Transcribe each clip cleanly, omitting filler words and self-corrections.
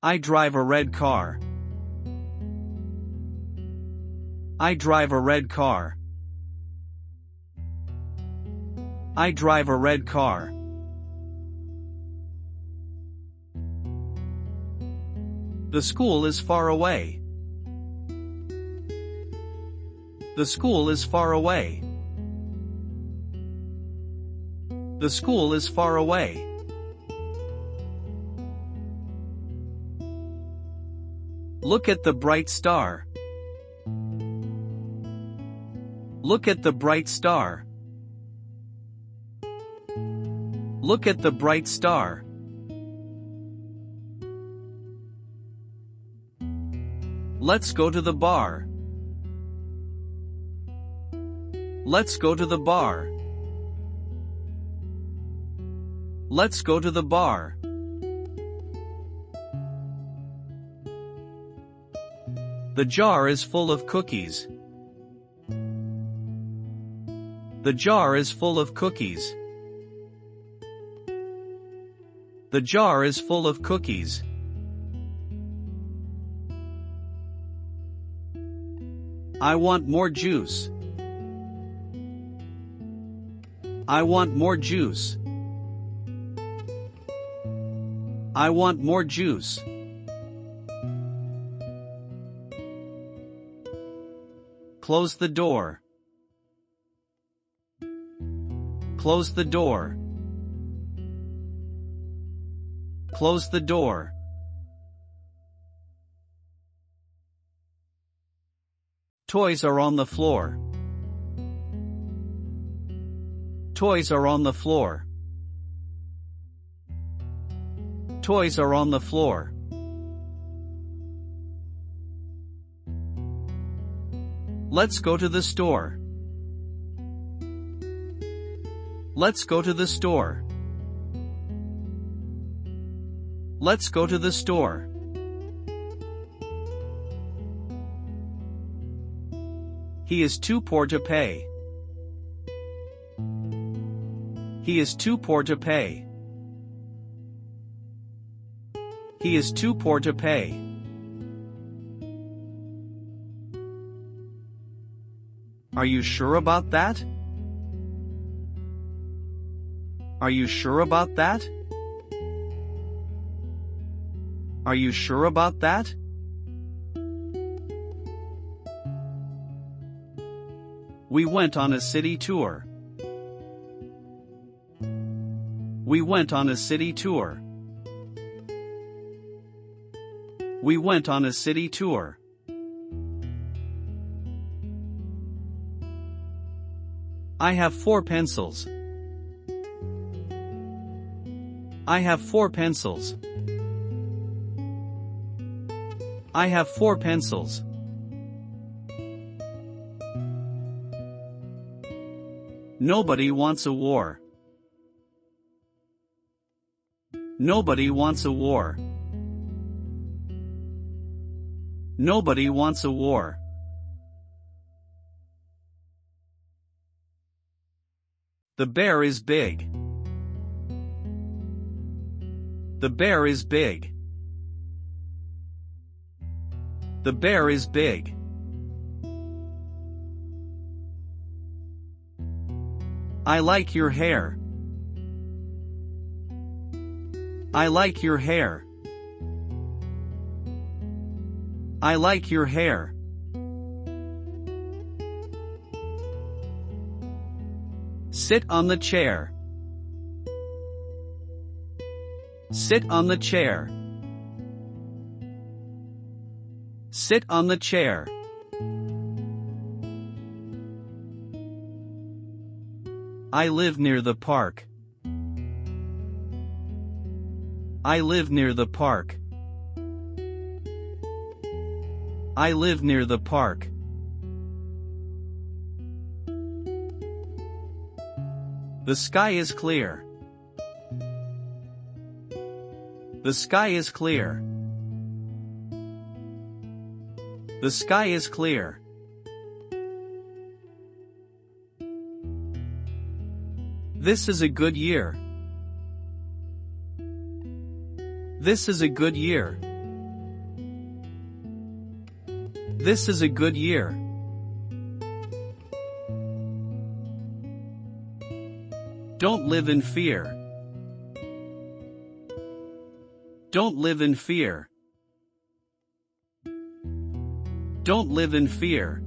I drive a red car. I drive a red car. I drive a red car. The school is far away. The school is far away. The school is far away. Look at the bright star. Look at the bright star. Look at the bright star. Let's go to the bar. Let's go to the bar. Let's go to the bar. The jar is full of cookies. The jar is full of cookies. The jar is full of cookies. I want more juice. I want more juice. I want more juice. Close the door. Close the door. Close the door. Toys are on the floor. Toys are on the floor. Toys are on the floor. Let's go to the store. Let's go to the store. Let's go to the store. He is too poor to pay. He is too poor to pay. He is too poor to pay. Are you sure about that? Are you sure about that? Are you sure about that? We went on a city tour. We went on a city tour. We went on a city tour. I have 4 pencils. I have 4 pencils. I have 4 pencils. Nobody wants a war. Nobody wants a war. Nobody wants a war. The bear is big. The bear is big. The bear is big. I like your hair. I like your hair. I like your hair. Sit on the chair. Sit on the chair. Sit on the chair. I live near the park. I live near the park. I live near the park. The sky is clear. The sky is clear. The sky is clear. This is a good year. This is a good year. This is a good year. Don't live in fear. Don't live in fear. Don't live in fear.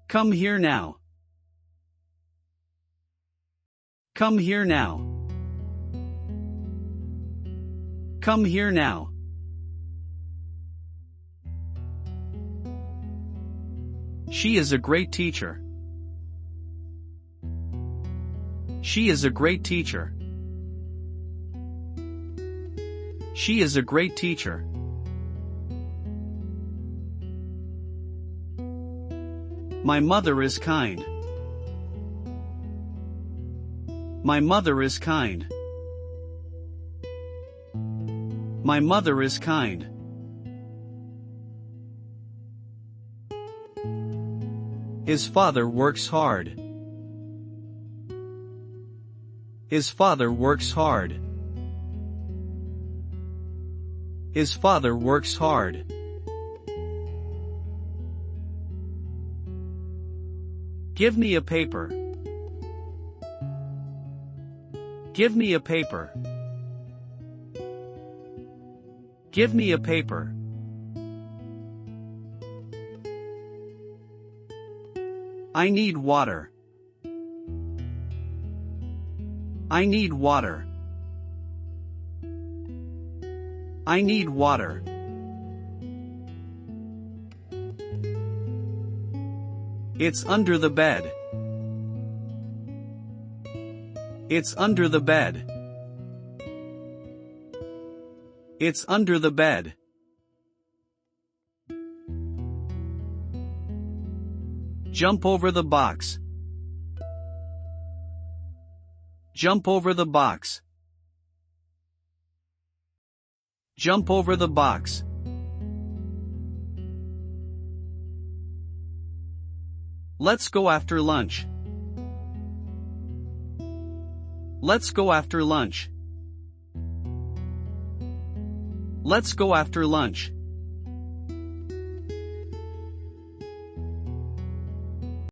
Come here now. Come here now. Come here now. She is a great teacher. She is a great teacher. She is a great teacher. My mother is kind. My mother is kind. My mother is kind. His father works hard. His father works hard. His father works hard. Give me a paper. Give me a paper. Give me a paper. I need water. I need water. I need water. It's under the bed. It's under the bed. It's under the bed. Jump over the box. Jump over the box. Jump over the box. Let's go after lunch. Let's go after lunch. Let's go after lunch.